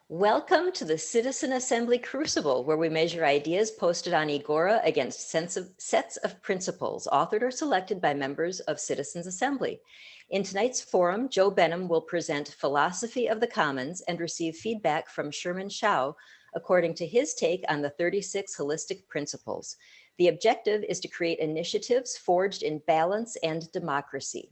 Welcome to the Citizen Assembly Crucible, where we measure ideas posted on Agora against sets of principles authored or selected by members of Citizens Assembly. In tonight's forum, Joe Benham will present Philosophy of the Commons and receive feedback from Sherwin Shao according to his take on the 36 holistic principles. The objective is to create initiatives forged in balance and democracy.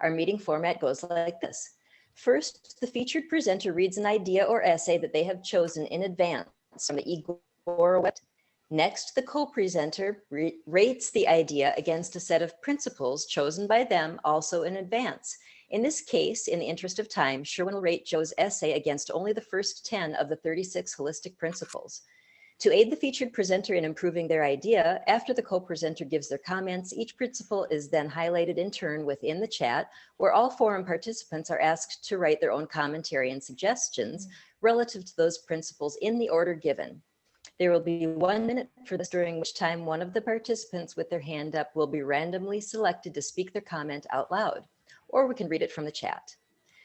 Our meeting format goes like this. First, the featured presenter reads an idea or essay that they have chosen in advance from the Agora website. Next, the co-presenter rates the idea against a set of principles chosen by them also in advance. In this case, in the interest of time, Sherwin will rate Joe's essay against only the first 10 of the 36 holistic principles. To aid the featured presenter in improving their idea, after the co-presenter gives their comments, each principle is then highlighted in turn within the chat, where all forum participants are asked to write their own commentary and suggestions relative to those principles in the order given. There will be 1 minute for this, during which time one of the participants with their hand up will be randomly selected to speak their comment out loud, or we can read it from the chat.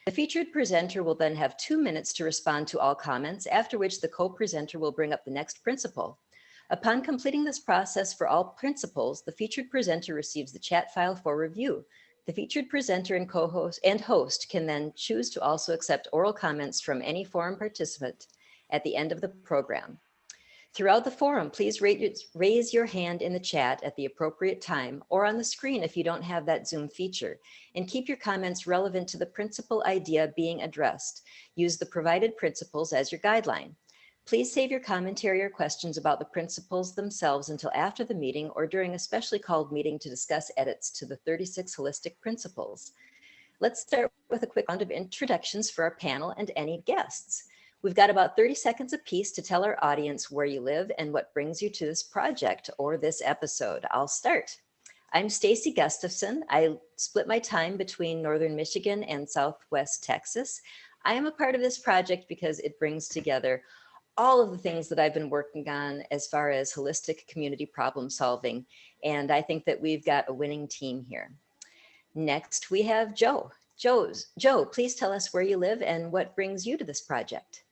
The featured presenter will then have 2 minutes to respond to all comments, after which the co-presenter will bring up the next principle. Upon completing this process for all principles, the featured presenter receives the chat file for review. The featured presenter and co-host and host can then choose to also accept oral comments from any forum participant at the end of the program. Throughout the forum, please raise your hand in the chat at the appropriate time or on the screen if you don't have that Zoom feature, and keep your comments relevant to the principal idea being addressed. Use the provided principles as your guideline. Please save your commentary or questions about the principles themselves until after the meeting or during a specially called meeting to discuss edits to the 36 holistic principles. Let's start with a quick round of introductions for our panel and any guests. We've got about 30 seconds apiece to tell our audience where you live and what brings you to this project or this episode. I'll start. I'm Stacy Gustafson. I split my time between Northern Michigan and Southwest Texas. I am a part of this project because it brings together all of the things that I've been working on as far as holistic community problem solving. And I think that we've got a winning team here. Next, we have Joe. Joe, please tell us where you live and what brings you to this project.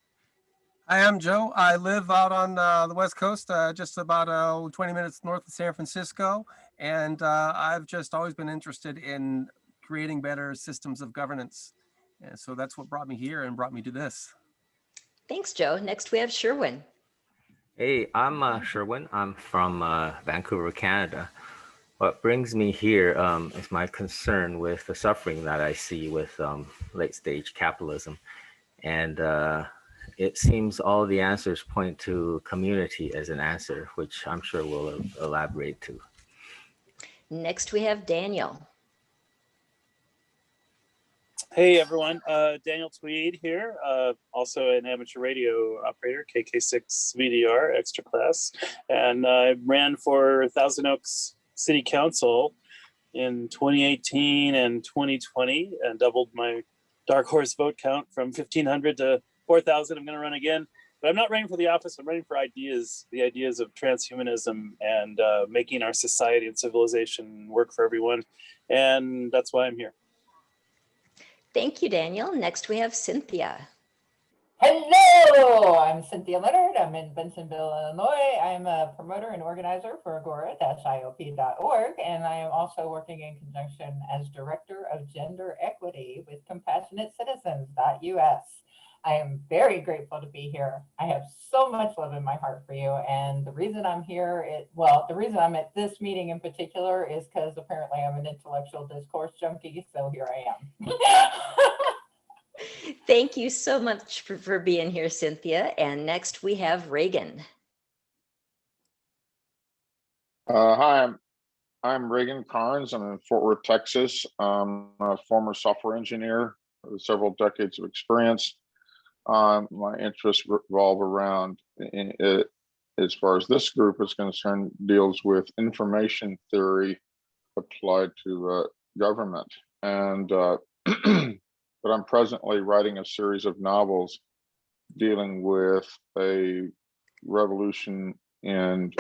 Hi, I'm Joe. I live out on the West Coast, just about 20 minutes north of San Francisco. And I've just always been interested in creating better systems of governance. And so that's what brought me here and brought me to this. Thanks, Joe. Next, we have Sherwin. Hey, I'm Sherwin. I'm from Vancouver, Canada. What brings me here is my concern with the suffering that I see with late-stage capitalism. And it seems all the answers point to community as an answer, which I'm sure we'll elaborate to. Next, we have Daniel. Hey everyone, Daniel Tweed here, also an amateur radio operator, KK6 VDR, extra class, and I ran for Thousand Oaks City Council in 2018 and 2020 and doubled my dark horse vote count from 1,500 to 4,000. I'm going to run again, but I'm not running for the office. I'm running for ideas, the ideas of transhumanism and making our society and civilization work for everyone. And that's why I'm here. Thank you, Daniel. Next, we have Cynthia. Hello, I'm Cynthia Leonard. I'm in Bentonville, Illinois. I'm a promoter and organizer for agora-iop.org, and I am also working in conjunction as Director of Gender Equity with CompassionateCitizens.us. I am very grateful to be here. I have so much love in my heart for you, and the reason I'm here, the reason I'm at this meeting in particular is because apparently I'm an intellectual discourse junkie, so here I am. Thank you so much for being here, Cynthia. And next we have Reagan. Hi, I'm Reagan Carnes. I'm in Fort Worth, Texas. I'm a former software engineer with several decades of experience. My interests revolve around, as far as this group is concerned, deals with information theory applied to government. And but I'm presently writing a series of novels dealing with a revolution in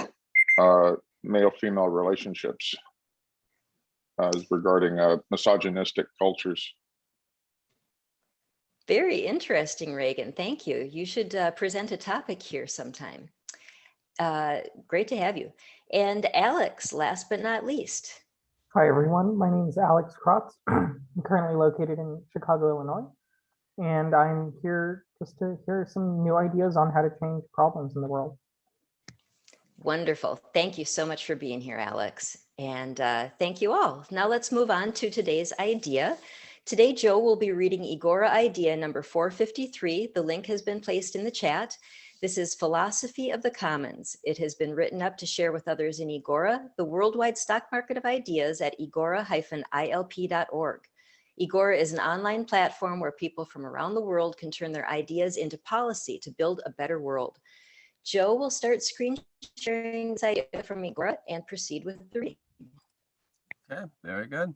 male-female relationships regarding misogynistic cultures. Very interesting, Reagan. Thank you. You should present a topic here sometime. Great to have you. And Alex, last but not least. Hi, everyone. My name is Alex Krotz. I'm currently located in Chicago, Illinois, and I'm here just to hear some new ideas on how to change problems in the world. Wonderful. Thank you so much for being here, Alex. And thank you all. Now let's move on to today's idea. Today, Joe will be reading Agora idea number 453. The link has been placed in the chat. This is Philosophy of the Commons. It has been written up to share with others in Agora, the worldwide stock market of ideas at agora-ilp.org. Agora is an online platform where people from around the world can turn their ideas into policy to build a better world. Joe will start screen sharing this idea from Agora and proceed with the reading. Okay, very good.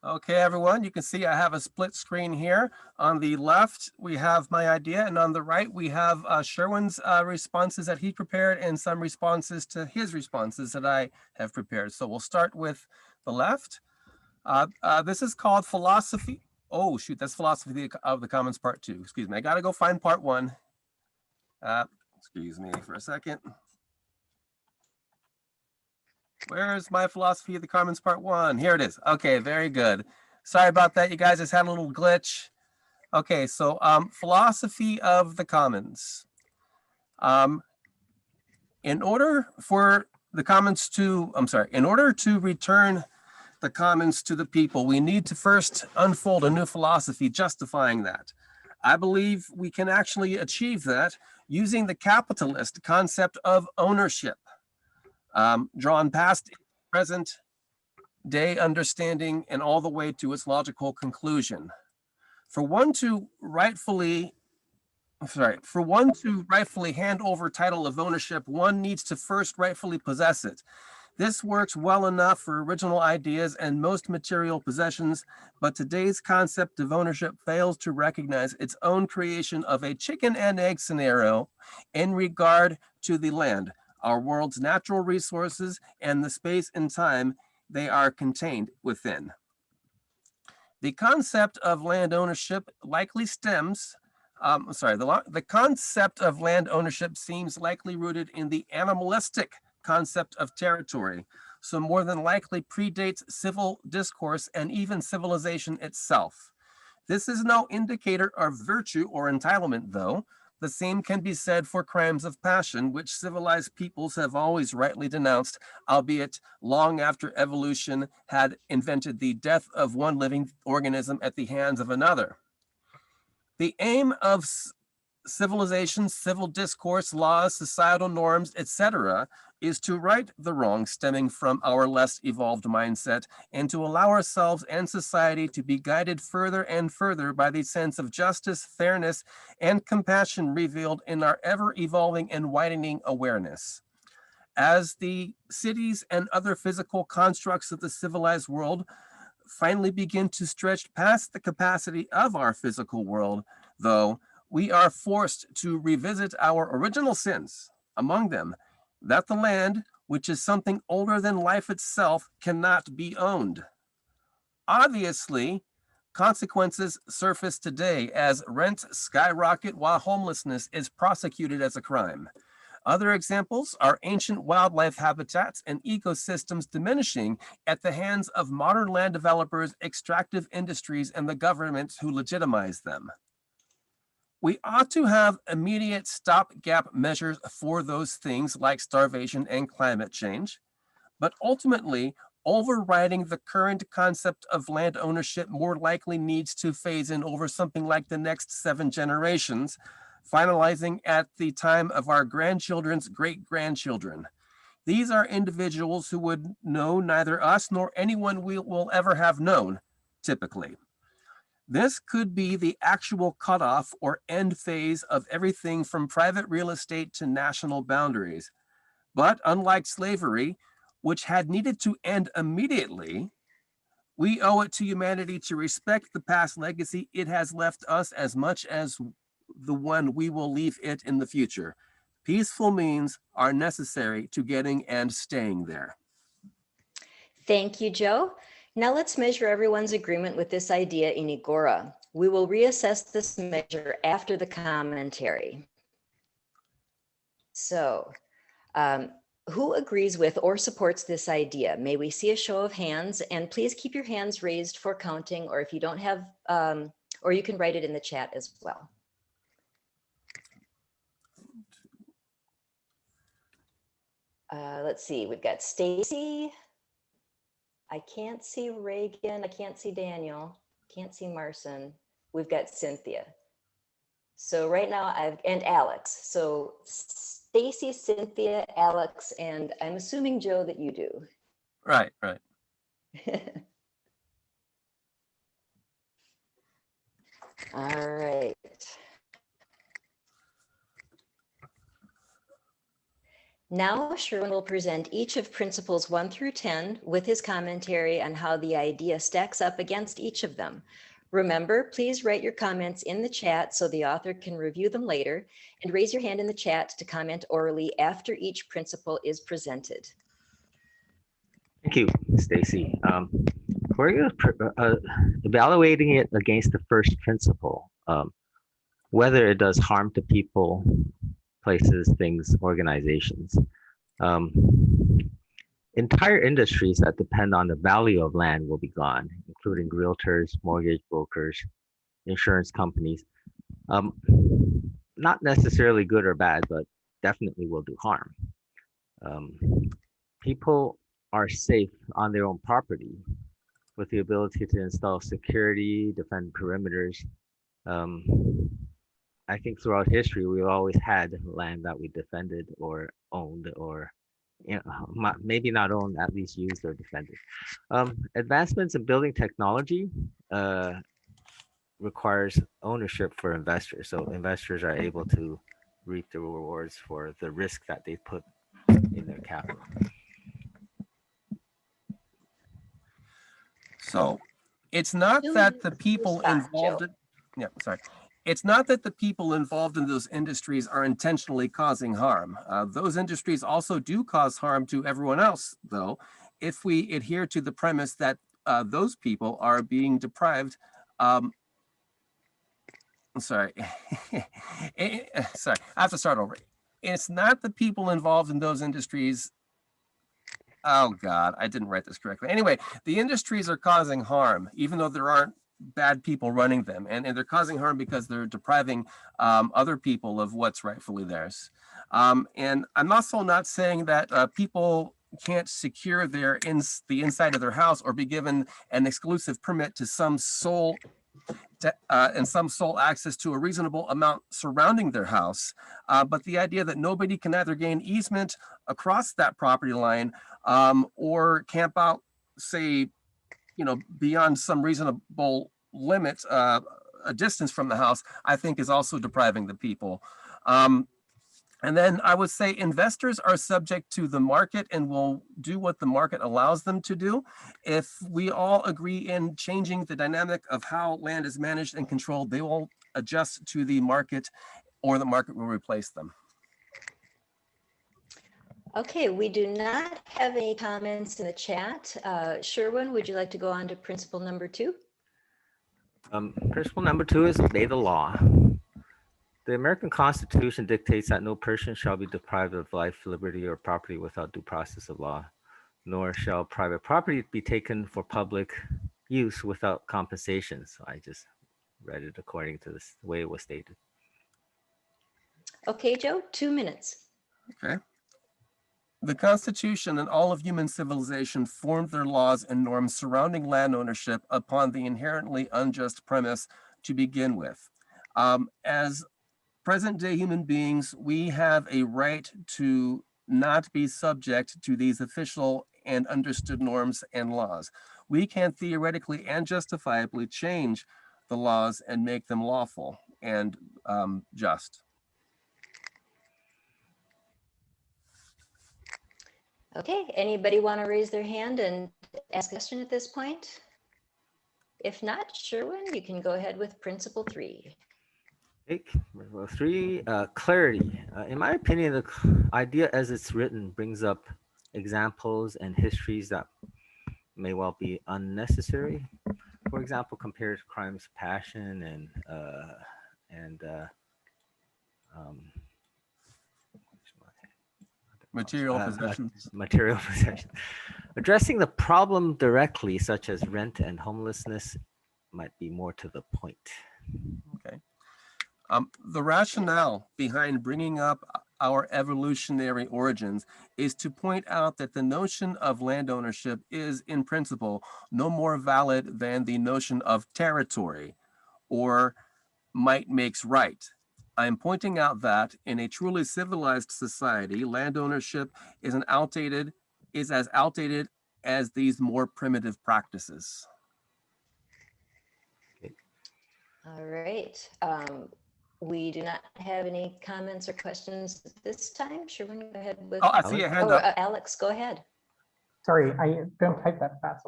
Okay, everyone, you can see I have a split screen here. On the left, we have my idea, and on the right, we have Sherwin's responses that he prepared and some responses to his responses that I have prepared. So we'll start with the left. This is called Philosophy. Oh, shoot, that's Philosophy of the Commons Part 2. Excuse me, I gotta go find Part 1. Excuse me for a second. Where's my Philosophy of the Commons Part 1? Here it is. Okay, very good. Sorry about that, you guys. Just had a little glitch. Okay, so Philosophy of the Commons. In order for the commons to, in order to return the commons to the people, we need to first unfold a new philosophy justifying that. I believe we can actually achieve that using the capitalist concept of ownership. Drawn past present day understanding and all the way to its logical conclusion. For one to rightfully hand over title of ownership, one needs to first rightfully possess it. This works well enough for original ideas and most material possessions, but today's concept of ownership fails to recognize its own creation of a chicken and egg scenario in regard to the land, our world's natural resources, and the space and time they are contained within. The concept of land ownership likely stems, the concept of land ownership seems likely rooted in the animalistic concept of territory, so more than likely predates civil discourse and even civilization itself. This is no indicator of virtue or entitlement, though. The same can be said for crimes of passion, which civilized peoples have always rightly denounced, albeit long after evolution had invented the death of one living organism at the hands of another. The aim of civilization, civil discourse, laws, societal norms, etc., is to right the wrongs stemming from our less evolved mindset and to allow ourselves and society to be guided further and further by the sense of justice, fairness, and compassion revealed in our ever-evolving and widening awareness. As the cities and other physical constructs of the civilized world finally begin to stretch past the capacity of our physical world, though, we are forced to revisit our original sins, among them, that the land, which is something older than life itself, cannot be owned. Obviously, consequences surface today as rents skyrocket while homelessness is prosecuted as a crime. Other examples are ancient wildlife habitats and ecosystems diminishing at the hands of modern land developers, extractive industries, and the governments who legitimize them. We ought to have immediate stopgap measures for those things like starvation and climate change, but ultimately, overriding the current concept of land ownership more likely needs to phase in over something like the next 7 generations, finalizing at the time of our grandchildren's great-grandchildren. These are individuals who would know neither us nor anyone we will ever have known, typically. This could be the actual cutoff or end phase of everything from private real estate to national boundaries. But unlike slavery, which had needed to end immediately, we owe it to humanity to respect the past legacy it has left us as much as the one we will leave it in the future. Peaceful means are necessary to getting and staying there. Thank you, Joe. Now let's measure everyone's agreement with this idea in Agora. We will reassess this measure after the commentary. So, who agrees with or supports this idea? May we see a show of hands, and please keep your hands raised for counting, or if you don't have, or you can write it in the chat as well. Let's see, we've got Stacy. I can't see Reagan. I can't see Daniel. Can't see Marson. We've got Cynthia. So right now and Alex. So Stacy, Cynthia, Alex, and I'm assuming Joe that you do. Right. All right. Now Sherwin will present each of principles 1 through 10 with his commentary on how the idea stacks up against each of them. Remember, please write your comments in the chat so the author can review them later, and raise your hand in the chat to comment orally after each principle is presented. Thank you, Stacy. We're evaluating it against the first principle, whether it does harm to people, places, things, organizations. Entire industries that depend on the value of land will be gone, including realtors, mortgage brokers, insurance companies. Not necessarily good or bad, but definitely will do harm. People are safe on their own property with the ability to install security, defend perimeters. I think throughout history, we've always had land that we defended or owned, or maybe not owned, at least used or defended. Advancements in building technology requires ownership for investors. So investors are able to reap the rewards for the risk that they put in their capital. So it's not that the people involved, it's not that the people involved in those industries are intentionally causing harm. Those industries also do cause harm to everyone else, though, if we adhere to the premise that those people are being deprived. Sorry, sorry, I have to start over. It's not the people involved in those industries. Oh God, I didn't write this correctly. Anyway, the industries are causing harm, even though there aren't bad people running them, and they're causing harm because they're depriving other people of what's rightfully theirs. And I'm also not saying that people can't secure the inside of their house or be given an exclusive permit to some sole access to a reasonable amount surrounding their house. But the idea that nobody can either gain easement across that property line or camp out, say, beyond some reasonable limit, a distance from the house, I think is also depriving the people. And then I would say investors are subject to the market and will do what the market allows them to do. If we all agree in changing the dynamic of how land is managed and controlled, they will adjust to the market, or the market will replace them. Okay, we do not have any comments in the chat. Sherwin, would you like to go on to principle number 2? Principle number 2 is obey the law. The American Constitution dictates that no person shall be deprived of life, liberty, or property without due process of law, nor shall private property be taken for public use without compensation. So I just read it according to the way it was stated. Okay, Joe, 2 minutes. Okay. The Constitution and all of human civilization formed their laws and norms surrounding land ownership upon the inherently unjust premise to begin with. As present-day human beings, we have a right to not be subject to these official and understood norms and laws. We can theoretically and justifiably change the laws and make them lawful and just. Okay, anybody want to raise their hand and ask a question at this point? If not, Sherwin, you can go ahead with principle 3. Well, 3, clarity. In my opinion, the idea as it's written brings up examples and histories that may well be unnecessary. For example, compared to crimes of passion and Material possessions. material possessions. Addressing the problem directly, such as rent and homelessness, might be more to the point. Okay. The rationale behind bringing up our evolutionary origins is to point out that the notion of land ownership is, in principle, no more valid than the notion of territory or might makes right. I am pointing out that in a truly civilized society, land ownership is as outdated as these more primitive practices. All right. We do not have any comments or questions this time. Sherwin, go ahead with. Oh, I see a hand Oh, up. Alex, go ahead. Sorry, I don't type that fast.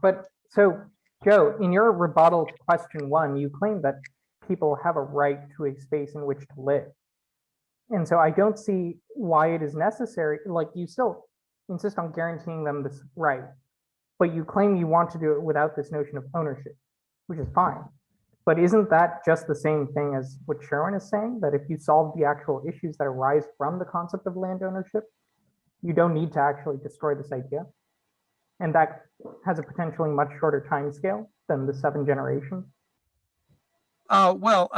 But so, Joe, in your rebuttal to question 1, you claim that people have a right to a space in which to live. And so I don't see why it is necessary, like you still insist on guaranteeing them this right, but you claim you want to do it without this notion of ownership, which is fine. But isn't that just the same thing as what Sherwin is saying? That if you solve the actual issues that arise from the concept of land ownership, you don't need to actually destroy this idea. And that has a potentially much shorter time scale than the 7 generations. What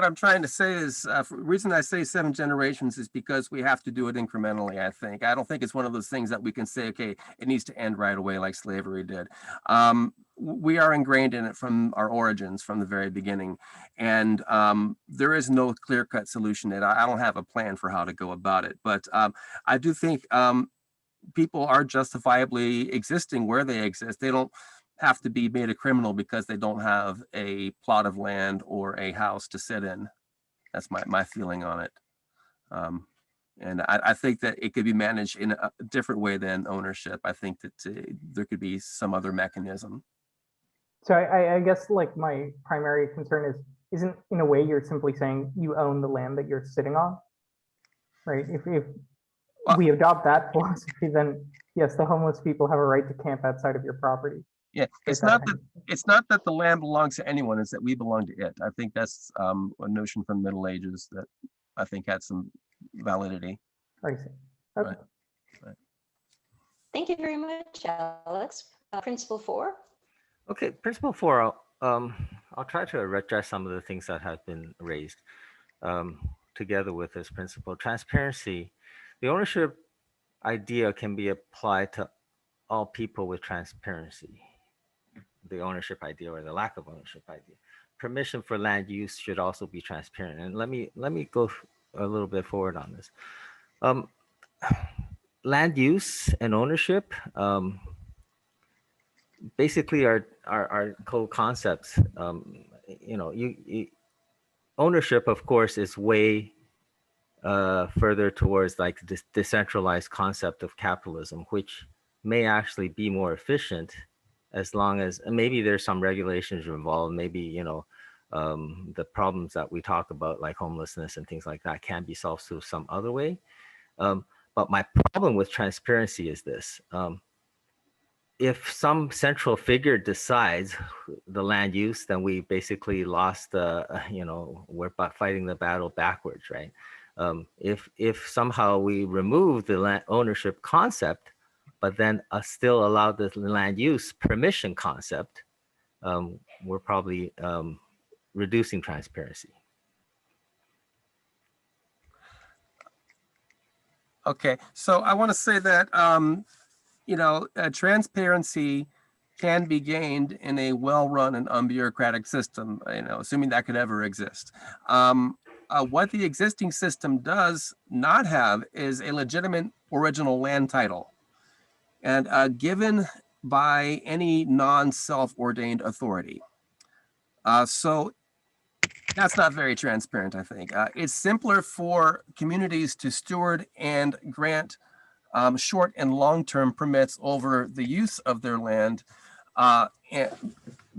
I'm trying to say is, the reason I say 7 generations is because we have to do it incrementally, I think. I don't think it's one of those things that we can say, okay, it needs to end right away like slavery did. We are ingrained in it from our origins, from the very beginning. And there is no clear-cut solution that I don't have a plan for how to go about it. But I do think people are justifiably existing where they exist. They don't have to be made a criminal because they don't have a plot of land or a house to sit in. That's my feeling on it. And I think that it could be managed in a different way than ownership. I think that there could be some other mechanism. So I guess like my primary concern isn't in a way you're simply saying you own the land that you're sitting on, right? If we adopt that philosophy, then yes, the homeless people have a right to camp outside of your property. Yeah, it's not that the land belongs to anyone, it's that we belong to it. I think that's a notion from the Middle Ages that I think had some validity. I see. Okay. Right. Thank you very much, Alex. Principle 4. Okay, principle 4. I'll try to address some of the things that have been raised together with this principle. Transparency. The ownership idea can be applied to all people with transparency. The ownership idea or the lack of ownership idea. Permission for land use should also be transparent. And let me go a little bit forward on this. Land use and ownership basically are co-concepts. Ownership, of course, is way further towards like this decentralized concept of capitalism, which may actually be more efficient as long as maybe there's some regulations involved. Maybe the problems that we talk about, like homelessness and things like that, can be solved through some other way. But my problem with transparency is this. If some central figure decides the land use, then we basically lost we're fighting the battle backwards, right? If somehow we remove the land ownership concept, but then still allow the land use permission concept, we're probably reducing transparency. Okay, so I want to say that transparency can be gained in a well-run and unbureaucratic system, assuming that could ever exist. What the existing system does not have is a legitimate original land title, and given by any non-self-ordained authority. So that's not very transparent, I think. It's simpler for communities to steward and grant short and long-term permits over the use of their land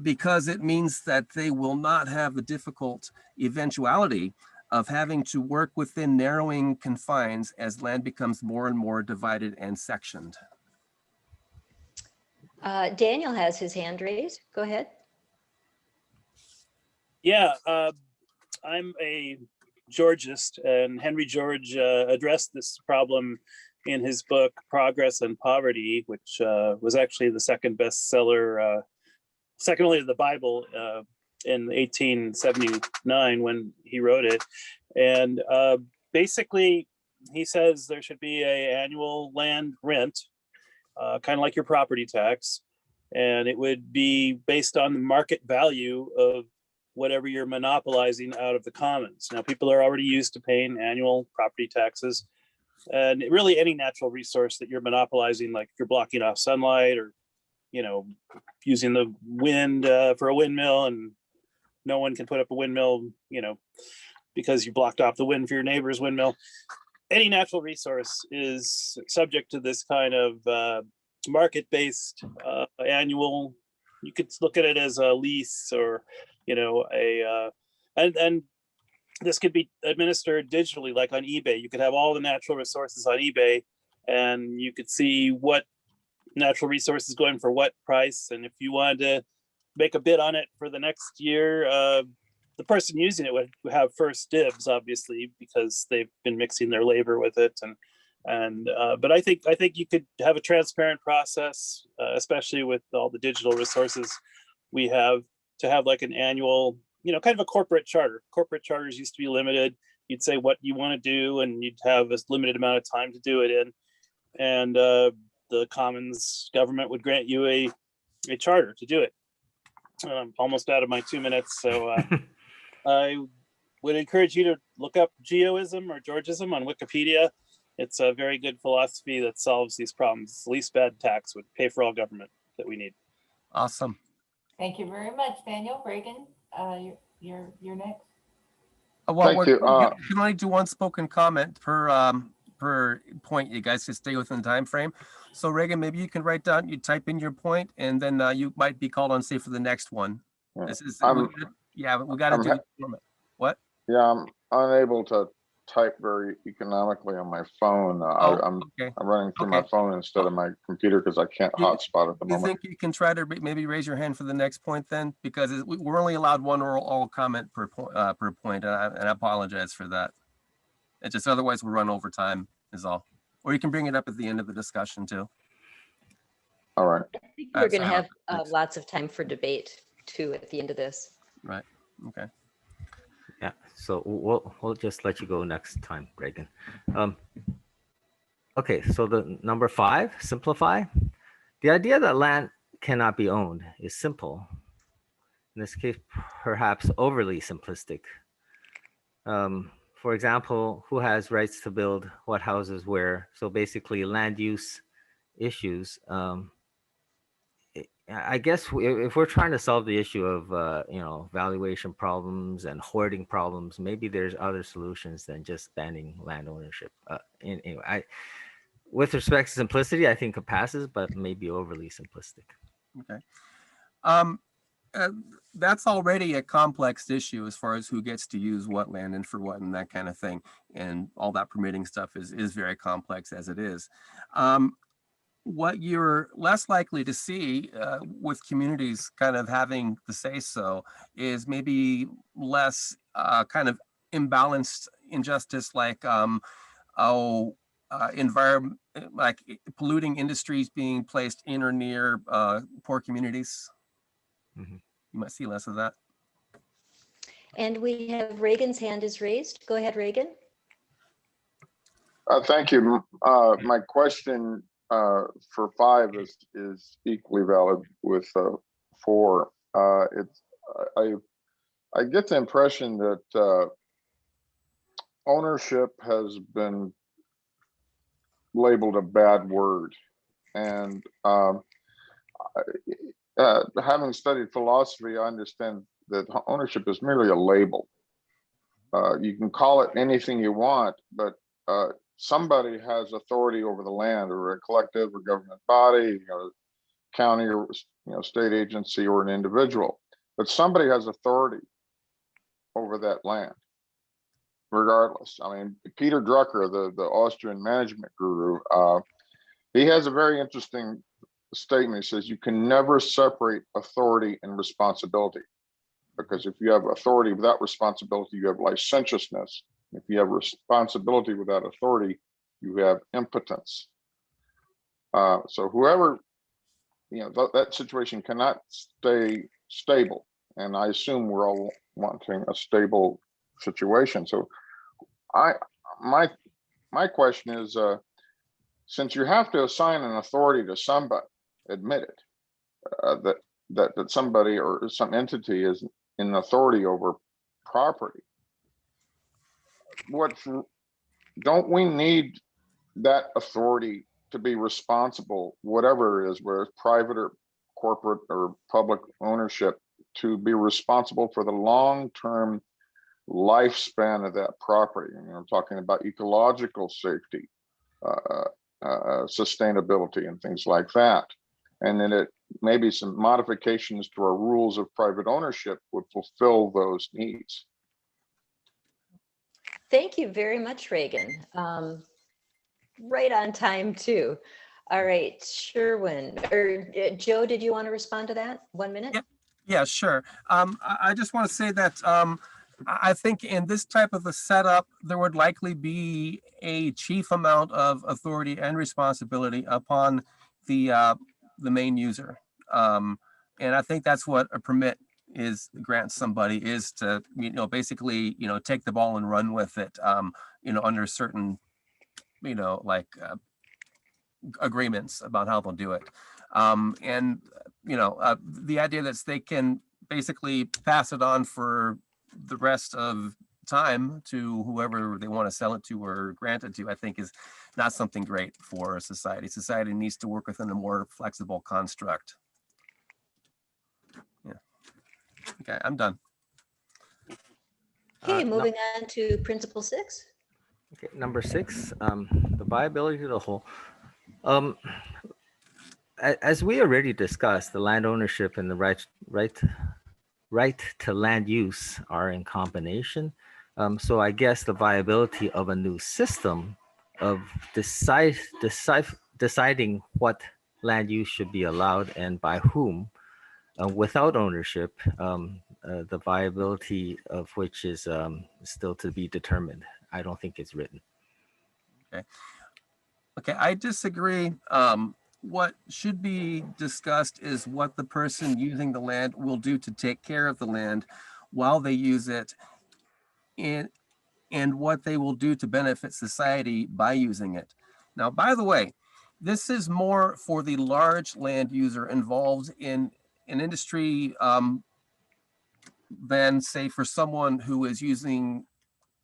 because it means that they will not have the difficult eventuality of having to work within narrowing confines as land becomes more and more divided and sectioned. Daniel has his hand raised. Go ahead. Yeah, I'm a Georgist, and Henry George addressed this problem in his book Progress and Poverty, which was actually the second bestseller, second only to the Bible, in 1879 when he wrote it. And basically, he says there should be an annual land rent, kind of like your property tax, and it would be based on the market value of whatever you're monopolizing out of the commons. Now, people are already used to paying annual property taxes, and really any natural resource that you're monopolizing, like if you're blocking off sunlight, or using the wind for a windmill, and no one can put up a windmill, because you blocked off the wind for your neighbor's windmill. Any natural resource is subject to this kind of market-based annual. You could look at it as a lease, or and this could be administered digitally, like on eBay. You could have all the natural resources on eBay, and you could see what natural resources going for what price. And if you wanted to make a bid on it for the next year, the person using it would have first dibs, obviously, because they've been mixing their labor with it. But I think you could have a transparent process, especially with all the digital resources we have, to have like an annual, kind of a corporate charter. Corporate charters used to be limited. You'd say what you want to do, and you'd have a limited amount of time to do it in. And the Commons government would grant you a charter to do it. I'm almost out of my 2 minutes, so I would encourage you to look up Geoism or Georgism on Wikipedia. It's a very good philosophy that solves these problems. The least bad tax would pay for all government that we need. Awesome. Thank you very much, Daniel. Reagan, you're next. Thank you. You can only do one spoken comment per point. You guys just stay within the time frame. So Reagan, maybe you can write down, you type in your point, and then you might be called on, say, for the next one. Yeah. This is we got to do the format. What? Yeah, I'm unable to type very economically on my phone. I'm running through my phone instead of my computer because I can't hotspot at the moment. You think you can try to maybe raise your hand for the next point then? Because we're only allowed one oral comment per point, and I apologize for that. It's just otherwise we'll run over time is all. Or you can bring it up at the end of the discussion too. All right. I think we're going to have lots of time for debate too at the end of this. Right. Okay. Yeah, so we'll just let you go next time, Reagan. Okay, so the number 5, simplify. The idea that land cannot be owned is simple. In this case, perhaps overly simplistic. For example, who has rights to build what houses where? So basically land use issues. I guess if we're trying to solve the issue of valuation problems and hoarding problems, maybe there's other solutions than just banning land ownership. Anyway, with respect to simplicity, I think it passes, but maybe overly simplistic. Okay. That's already a complex issue as far as who gets to use what land and for what and that kind of thing, and all that permitting stuff is very complex as it is. What you're less likely to see with communities kind of having the say so is maybe less kind of imbalanced injustice, like environment, like polluting industries being placed in or near poor communities. Mm-hmm. You might see less of that. And we have Reagan's hand is raised. Go ahead, Reagan. Thank you. My question for 5 is equally valid with 4. I get the impression that ownership has been labeled a bad word, and having studied philosophy, I understand that ownership is merely a label. You can call it anything you want, but somebody has authority over the land, or a collective or government body, county or state agency, or an individual. But somebody has authority over that land, regardless. I mean, Peter Drucker, the Austrian management guru, he has a very interesting statement. It says you can never separate authority and responsibility, because if you have authority without responsibility, you have licentiousness. If you have responsibility without authority, you have impotence. So whoever, that situation cannot stay stable. And I assume we're all wanting a stable situation. So my question is, since you have to assign an authority to somebody, admit it, that somebody or some entity is in authority over property, don't we need that authority to be responsible, whatever it is, whether it's private or corporate or public ownership, to be responsible for the long-term lifespan of that property? I'm talking about ecological safety, sustainability, and things like that. And then maybe some modifications to our rules of private ownership would fulfill those needs. Thank you very much, Reagan. Right on time too. All right, Sherwin, or Joe, did you want to respond to that? 1 minute? Yeah, sure. I just want to say that I think in this type of a setup, there would likely be a chief amount of authority and responsibility upon the main user. And I think that's what a permit grants somebody, is to, basically, take the ball and run with it, under certain, agreements about how they'll do it. And, the idea that they can basically pass it on for the rest of time to whoever they want to sell it to or grant it to, I think is not something great for society. Society needs to work within a more flexible construct. Yeah. Okay, I'm done. Okay, moving on to principle 6. Okay, number 6, the viability of the whole. As we already discussed, the land ownership and the right to land use are in combination. So I guess the viability of a new system of deciding what land use should be allowed and by whom, without ownership, the viability of which is still to be determined. I don't think it's written. Okay, I disagree. What should be discussed is what the person using the land will do to take care of the land while they use it, and what they will do to benefit society by using it. Now, by the way, this is more for the large land user involved in an industry than, say, for someone who is using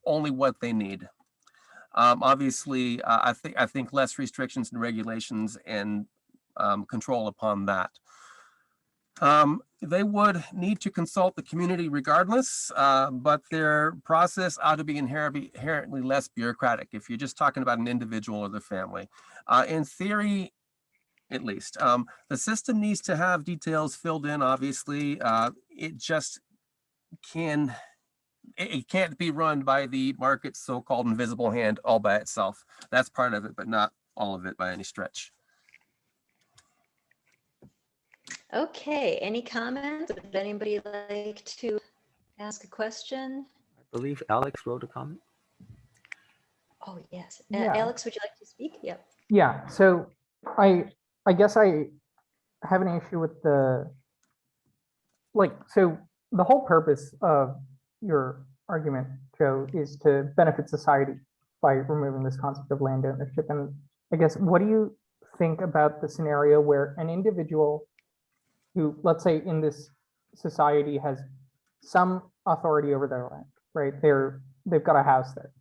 only what they need. Obviously, I think less restrictions and regulations and control upon that. They would need to consult the community regardless, but their process ought to be inherently less bureaucratic if you're just talking about an individual or the family. In theory, at least, the system needs to have details filled in, obviously. It just it can't be run by the market's so-called invisible hand all by itself. That's part of it, but not all of it by any stretch. Okay, any comments? Would anybody like to ask a question? I believe Alex wrote a comment. Oh, yes. Yeah. Alex, would you like to speak? Yep. Yeah, so I guess I have an issue with so the whole purpose of your argument, Joe, is to benefit society by removing this concept of land ownership. And I guess, what do you think about the scenario where an individual who, let's say in this society, has some authority over their land, right? They've got a house there,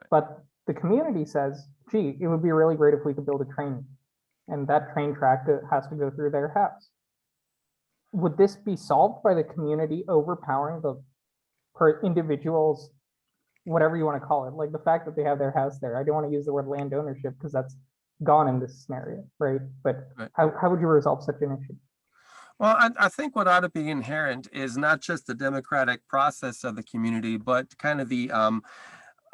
but the community says, gee, it would be really great if we could build a train, and that train track has to go through their house. Would this be solved by the community overpowering the individuals, whatever you want to call it, like the fact that they have their house there? I don't want to use the word land ownership because that's gone in this scenario, right? But right. How would you resolve such an issue? Well, I think what ought to be inherent is not just the democratic process of the community, but kind of the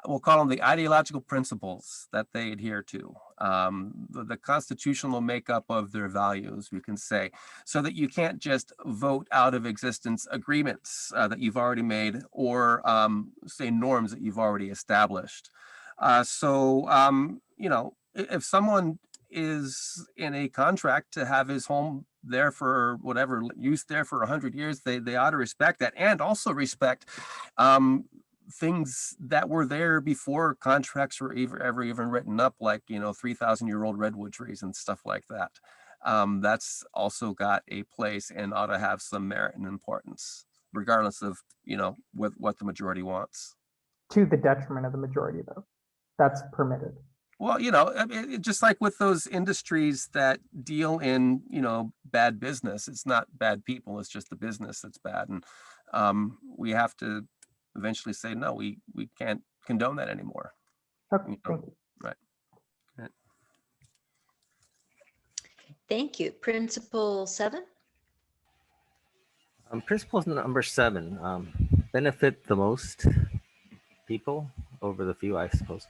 we'll call them the ideological principles that they adhere to, the constitutional makeup of their values, we can say, so that you can't just vote out of existence agreements that you've already made, or say norms that you've already established. You know, if someone is in a contract to have his home there for whatever use there for 100 years, they ought to respect that, and also respect things that were there before contracts were ever even written up, like, you know, 3,000-year-old redwood trees and stuff like that. That's also got a place and ought to have some merit and importance, regardless of, you know, what the majority wants. To the detriment of the majority, though. That's permitted. Well, you know, I mean, just like with those industries that deal in, you know, bad business, it's not bad people, it's just the business that's bad. And we have to eventually say, no, we can't condone that anymore. Okay, You know? thank you. Right. Right. Thank you. Principle 7. Principle number 7, benefit the most people over the few, I suppose.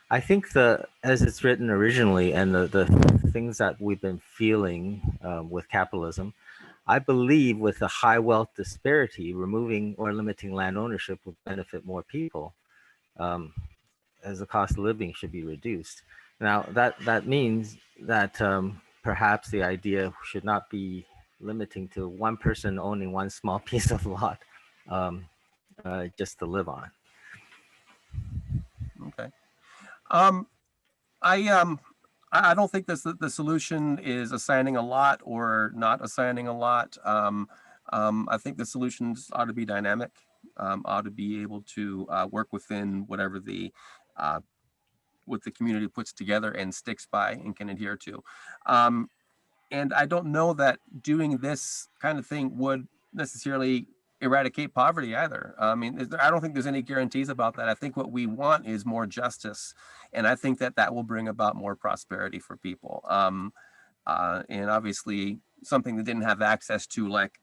I think as it's written originally, and the things that we've been feeling with capitalism, I believe with the high wealth disparity, removing or limiting land ownership would benefit more people, as the cost of living should be reduced. Now, that means that perhaps the idea should not be limiting to one person owning one small piece of lot just to live on. Okay. I don't think the solution is assigning a lot or not assigning a lot. I think the solutions ought to be dynamic, ought to be able to work within whatever what the community puts together and sticks by and can adhere to. And I don't know that doing this kind of thing would necessarily eradicate poverty either. I mean, I don't think there's any guarantees about that. I think what we want is more justice, and I think that will bring about more prosperity for people. And obviously, something that didn't have access to, like,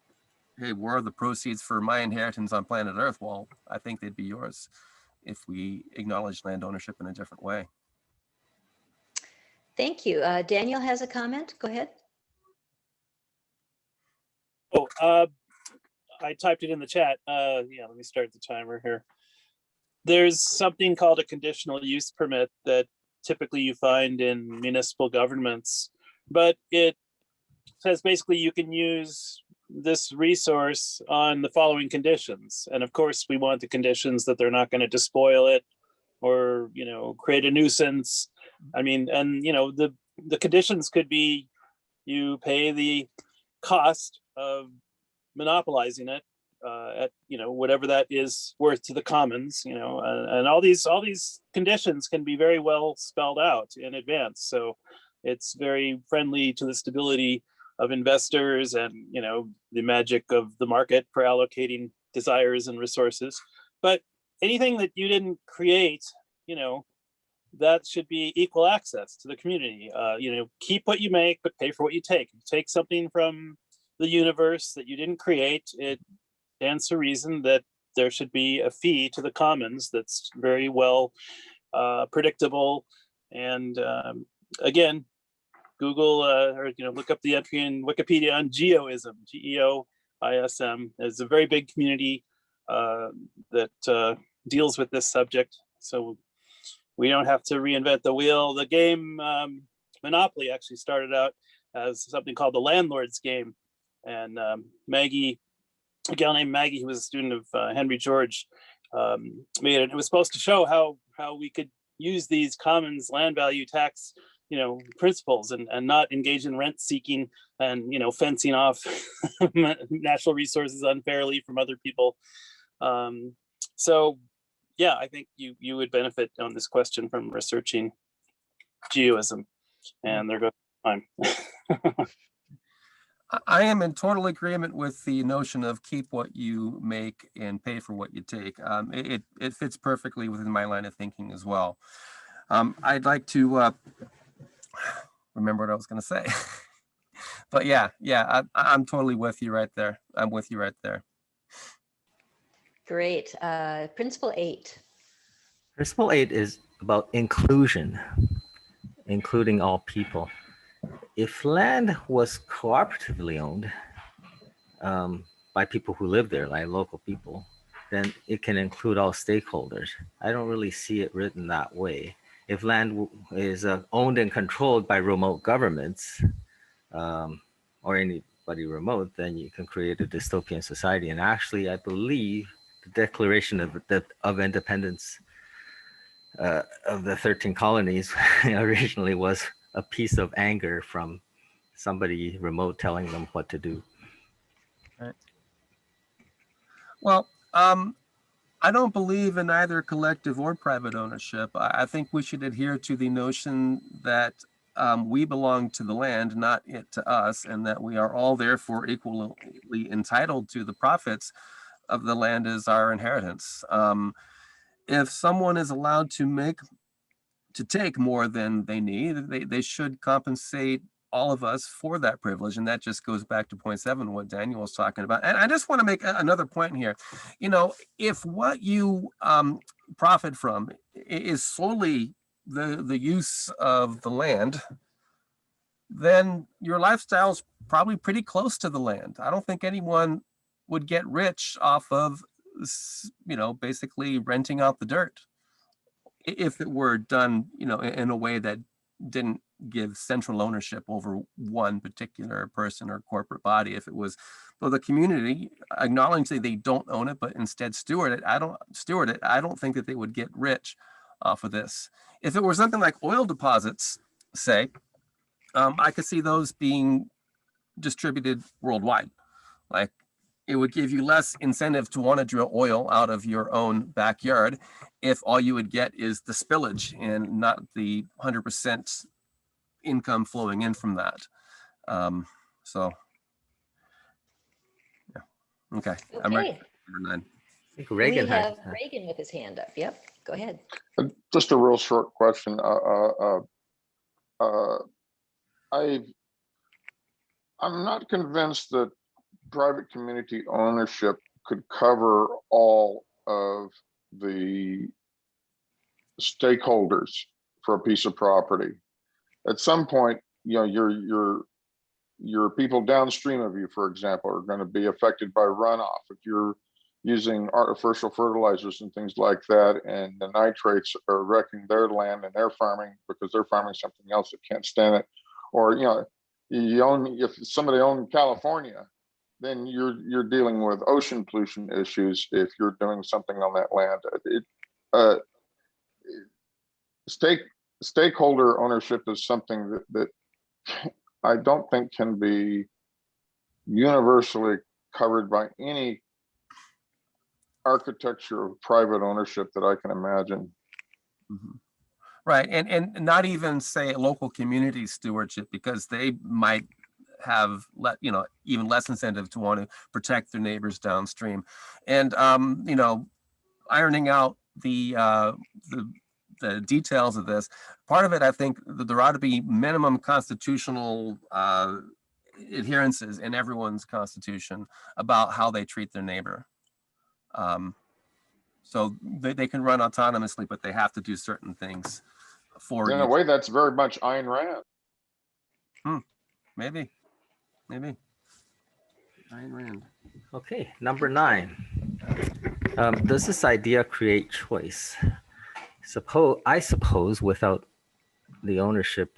hey, where are the proceeds for my inheritance on planet Earth? Well, I think they'd be yours if we acknowledge land ownership in a different way. Thank you. Daniel has a comment. Go ahead. Oh, I typed it in the chat. Yeah, let me start the timer here. There's something called a conditional use permit that typically you find in municipal governments, but it says basically you can use this resource on the following conditions. And of course, we want the conditions that they're not going to despoil it or, you know, create a nuisance. I mean, and, you know, the conditions could be you pay the cost of monopolizing it at, you know, whatever that is worth to the commons, you know, and all these conditions can be very well spelled out in advance. So it's very friendly to the stability of investors and, you know, the magic of the market for allocating desires and resources. But anything that you didn't create, you know, that should be equal access to the community. You know, keep what you make, but pay for what you take. If you take something from the universe that you didn't create, it stands to reason that there should be a fee to the commons that's very well predictable. And again, Google or, you know, look up the entry in Wikipedia on geoism, GEOISM. There's a very big community that deals with this subject. So we don't have to reinvent the wheel. The game Monopoly actually started out as something called the landlord's game. And Maggie, a gal named Maggie, who was a student of Henry George, made it. It was supposed to show how we could use these commons land value tax, you know, principles and not engage in rent seeking and, you know, fencing off natural resources unfairly from other people. So yeah, I think you would benefit on this question from researching geoism, and there goes time. I am in total agreement with the notion of keep what you make and pay for what you take. It fits perfectly within my line of thinking as well. I'd like to remember what I was going to say, but yeah, I'm totally with you right there. I'm with you right there. Great. Principle 8. Principle 8 is about inclusion, including all people. If land was cooperatively owned by people who live there, like local people, then it can include all stakeholders. I don't really see it written that way. If land is owned and controlled by remote governments or anybody remote, then you can create a dystopian society. And actually, I believe the Declaration of Independence of the 13 colonies originally was a piece of anger from somebody remote telling them what to do. Right. Well, I don't believe in either collective or private ownership. I think we should adhere to the notion that we belong to the land, not it to us, and that we are all therefore equally entitled to the profits of the land as our inheritance. If someone is allowed to take more than they need, they should compensate all of us for that privilege. And that just goes back to point 7, what Daniel was talking about. And I just want to make another point here. You know, if what you profit from is solely the use of the land, then your lifestyle is probably pretty close to the land. I don't think anyone would get rich off of, you know, basically renting out the dirt, if it were done, you know, in a way that didn't give central ownership over one particular person or corporate body. If it was, well, the community acknowledging they don't own it, but instead steward it, I don't think that they would get rich off of this. If it were something like oil deposits, say, I could see those being distributed worldwide. Like, it would give you less incentive to want to drill oil out of your own backyard if all you would get is the spillage and not the 100% income flowing in from that. So, yeah. Okay. I'm ready for number 9. I think Reagan we have Reagan with his hand up. Yep, go ahead. Just a real short question. I'm not convinced that private community ownership could cover all of the stakeholders for a piece of property. At some point, you know, your people downstream of you, for example, are going to be affected by runoff. If you're using artificial fertilizers and things like that, and the nitrates are wrecking their land and their farming because they're farming something else that can't stand it, or if somebody owns California, then you're dealing with ocean pollution issues if you're doing something on that land. Stakeholder ownership is something that I don't think can be universally covered by any architecture of private ownership that I can imagine. Mm-hmm. Right, and not even say local community stewardship, because they might have even less incentive to want to protect their neighbors downstream. And ironing out the details of this, part of it, I think that there ought to be minimum constitutional adherences in everyone's constitution about how they treat their neighbor. So they can run autonomously, but they have to do certain things for in a way. That's very much Ayn Rand. Maybe Ayn Rand. Okay, number 9. Does this idea create choice? I suppose without the ownership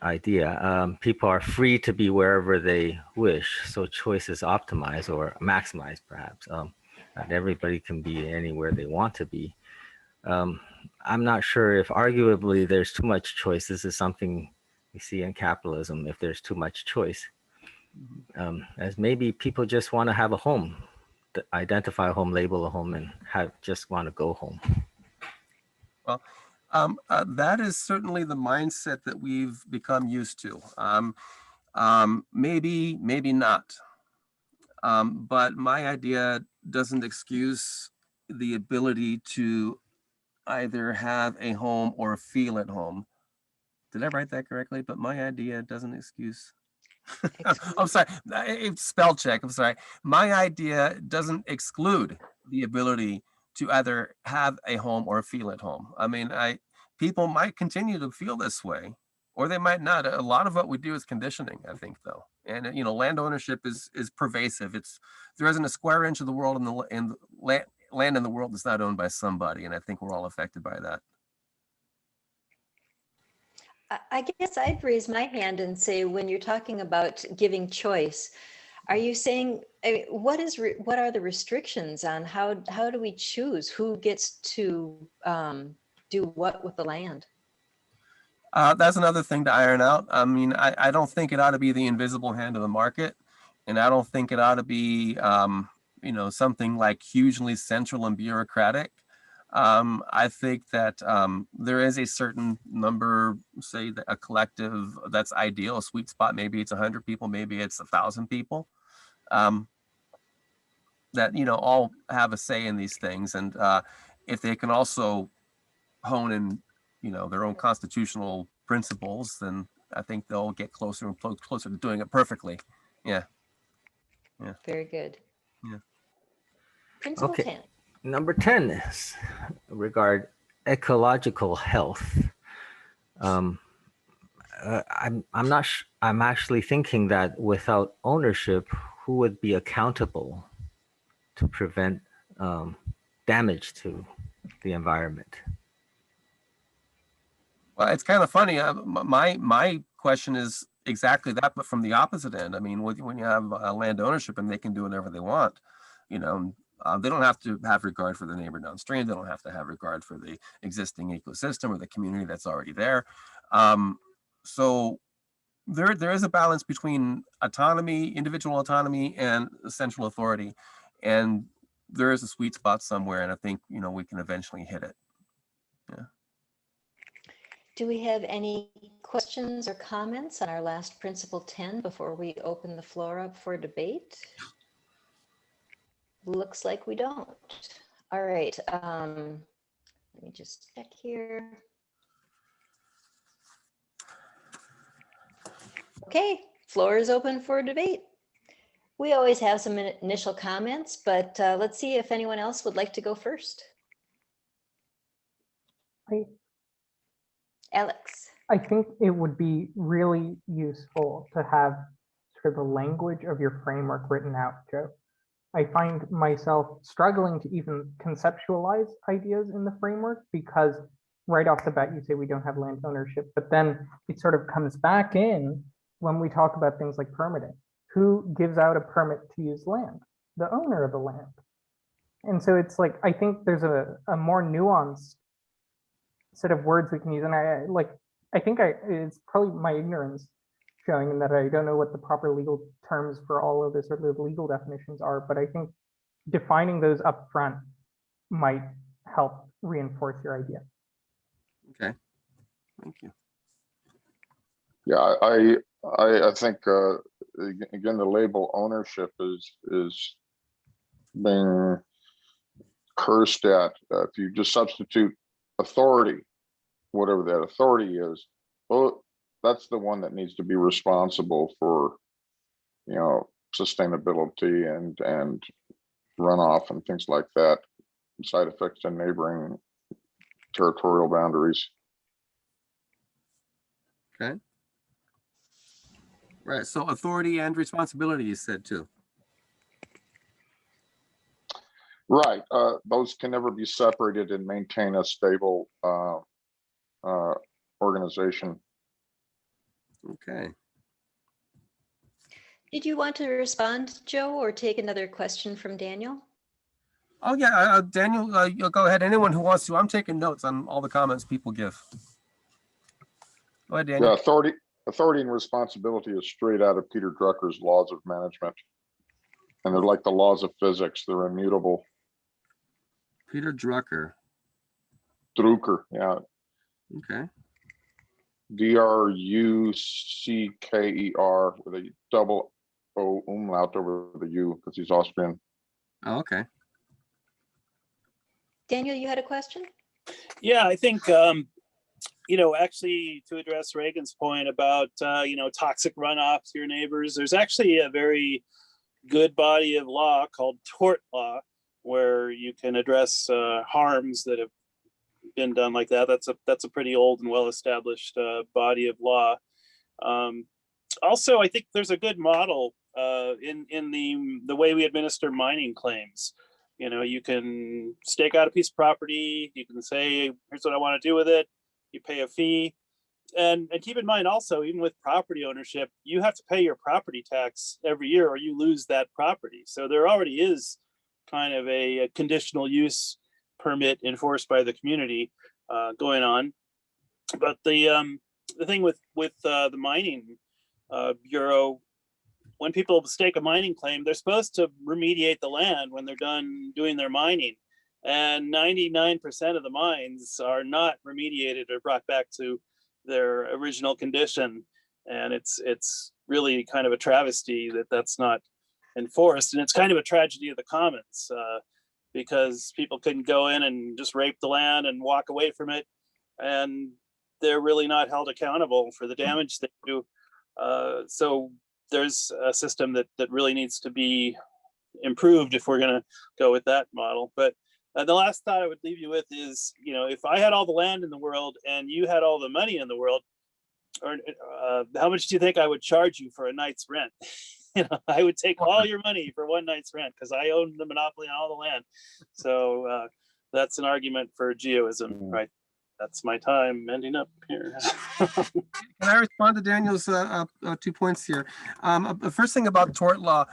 idea, people are free to be wherever they wish. So choice is optimized or maximized, perhaps. Not everybody can be anywhere they want to be. I'm not sure if arguably there's too much choice. This is something we see in capitalism, if there's too much choice. As maybe people just want to have a home, identify a home, label a home, and just want to go home. Well, that is certainly the mindset that we've become used to. Maybe not. But my idea doesn't excuse the ability to either have a home or feel at home. Did I write that correctly? But my idea doesn't excuse. I'm sorry, spell check. I'm sorry. My idea doesn't exclude the ability to either have a home or feel at home. I mean, people might continue to feel this way, or they might not. A lot of what we do is conditioning, I think, though. And land ownership is pervasive. There isn't a square inch of the world land in the world that's not owned by somebody, and I think we're all affected by that. I guess I'd raise my hand and say, when you're talking about giving choice, are you saying, what are the restrictions on how do we choose who gets to do what with the land? That's another thing to iron out. I mean, I don't think it ought to be the invisible hand of the market, and I don't think it ought to be something like hugely central and bureaucratic. I think that there is a certain number, say a collective that's ideal, a sweet spot. Maybe it's 100 people, maybe it's 1,000 people that all have a say in these things, and if they can also hone in their own constitutional principles, then I think they'll get closer and closer to doing it perfectly. Yeah. Very good. Yeah. Principle Okay. 10. Number 10 is regard ecological health. I'm actually thinking that without ownership, who would be accountable to prevent damage to the environment? Well, it's kind of funny. My question is exactly that, but from the opposite end. I mean, when you have land ownership and they can do whatever they want, they don't have to have regard for the neighbor downstream. They don't have to have regard for the existing ecosystem or the community that's already there. So there is a balance between autonomy, individual autonomy, and central authority, and there is a sweet spot somewhere. And I think we can eventually hit it. Yeah. Do we have any questions or comments on our last principle 10 before we open the floor up for debate? Looks like we don't. All right. Let me just check here. Okay, floor is open for debate. We always have some initial comments, but let's see if anyone else would like to go first. Alex. I think it would be really useful to have sort of the language of your framework written out, Joe. I find myself struggling to even conceptualize ideas in the framework because right off the bat, you say we don't have land ownership, but then it sort of comes back in when we talk about things like permitting. Who gives out a permit to use land? The owner of the land. And so it's like, I think there's a more nuanced set of words we can use. And I think it's probably my ignorance showing in that I don't know what the proper legal terms for all of this or the legal definitions are, but I think defining those up front might help reinforce your idea. Okay, thank you. Yeah, I think again, the label ownership is being cursed at. If you just substitute authority, whatever that authority is, well, that's the one that needs to be responsible for, sustainability and runoff and things like that, side effects in neighboring territorial boundaries. Okay. Right. So authority and responsibility, you said too. Right. Those can never be separated and maintain a stable organization. Okay. Did you want to respond, Joe, or take another question from Daniel? Oh yeah, Daniel, you'll go ahead. Anyone who wants to. I'm taking notes on all the comments people give. Go ahead, Daniel. Yeah, authority and responsibility is straight out of Peter Drucker's laws of management. And they're like the laws of physics, they're immutable. Peter Drucker. Drucker, yeah. Okay. Drucker with a double O umlaut over the U because he's Austrian. Oh, okay. Daniel, you had a question? Yeah, I think, actually to address Reagan's point about, toxic runoff to your neighbors, there's actually a very good body of law called tort law where you can address harms that have been done like that. That's a pretty old and well-established body of law. Also, I think there's a good model in the way we administer mining claims. You know, you can stake out a piece of property. You can say, here's what I want to do with it. You pay a fee. And keep in mind also, even with property ownership, you have to pay your property tax every year or you lose that property. So there already is kind of a conditional use permit enforced by the community going on. But the thing with the mining bureau, when people stake a mining claim, they're supposed to remediate the land when they're done doing their mining. And 99% of the mines are not remediated or brought back to their original condition. And it's really kind of a travesty that that's not enforced. And it's kind of a tragedy of the commons because people couldn't go in and just rape the land and walk away from it. And they're really not held accountable for the damage they do. So there's a system that really needs to be improved if we're going to go with that model. But the last thought I would leave you with is, you know, if I had all the land in the world and you had all the money in the world, or how much do you think I would charge you for a night's rent? You know, I would take all your money for one night's rent because I own the monopoly on all the land. So that's an argument for geoism, right? That's my time ending up here. Can I respond to Daniel's 2 points here? The first thing about tort law,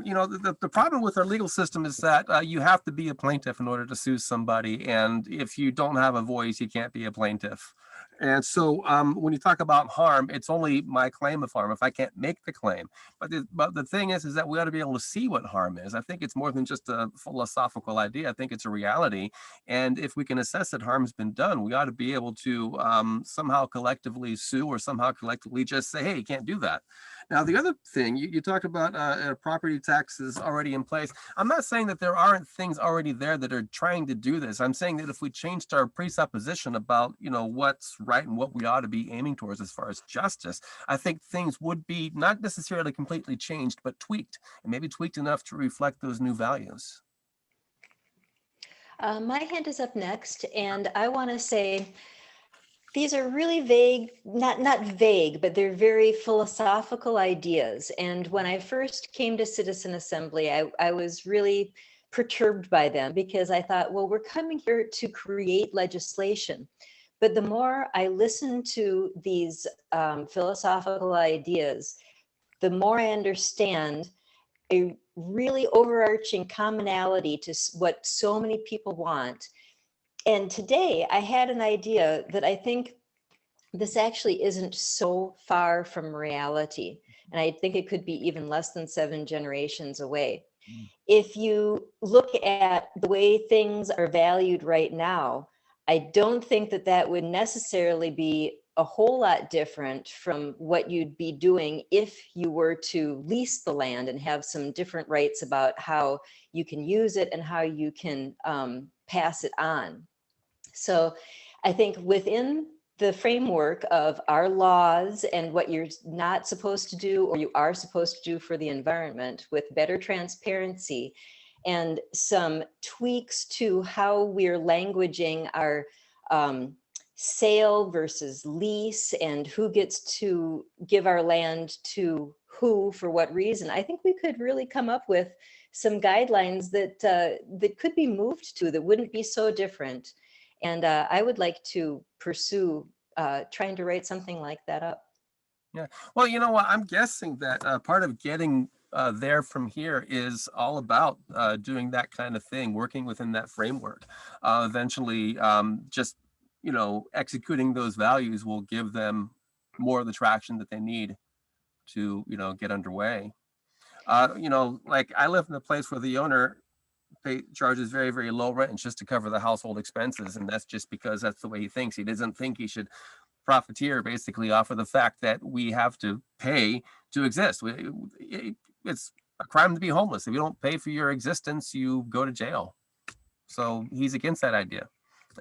you know, the problem with our legal system is that you have to be a plaintiff in order to sue somebody. And if you don't have a voice, you can't be a plaintiff. And so when you talk about harm, it's only my claim of harm if I can't make the claim. But the thing is that we ought to be able to see what harm is. I think it's more than just a philosophical idea. I think it's a reality. And if we can assess that harm's been done, we ought to be able to somehow collectively sue or somehow collectively just say, hey, you can't do that. Now, the other thing, you talked about property taxes already in place. I'm not saying that there aren't things already there that are trying to do this. I'm saying that if we changed our presupposition about, you know, what's right and what we ought to be aiming towards as far as justice, I think things would be not necessarily completely changed, but tweaked, and maybe tweaked enough to reflect those new values. My hand is up next, and I want to say these are really vague, not vague, but they're very philosophical ideas. And when I first came to Citizen Assembly, I was really perturbed by them because I thought, well, we're coming here to create legislation. But the more I listen to these philosophical ideas, the more I understand a really overarching commonality to what so many people want. And today I had an idea that I think this actually isn't so far from reality. And I think it could be even less than 7 generations away. If you look at the way things are valued right now, I don't think that that would necessarily be a whole lot different from what you'd be doing if you were to lease the land and have some different rights about how you can use it and how you can pass it on. So I think within the framework of our laws and what you're not supposed to do or you are supposed to do for the environment, with better transparency and some tweaks to how we're languaging our sale versus lease and who gets to give our land to who for what reason, I think we could really come up with some guidelines that that could be moved to, that wouldn't be so different. And I would like to pursue trying to write something like that up. Yeah, well, you know what, I'm guessing that part of getting there from here is all about doing that kind of thing, working within that framework. Eventually, just, you know, executing those values will give them more of the traction that they need to, you know, get underway. You know, like I live in a place where the owner charges very, very low rent just to cover the household expenses. And that's just because that's the way he thinks. He doesn't think he should profiteer basically off of the fact that we have to pay to exist. It's a crime to be homeless. If you don't pay for your existence, you go to jail. So he's against that idea.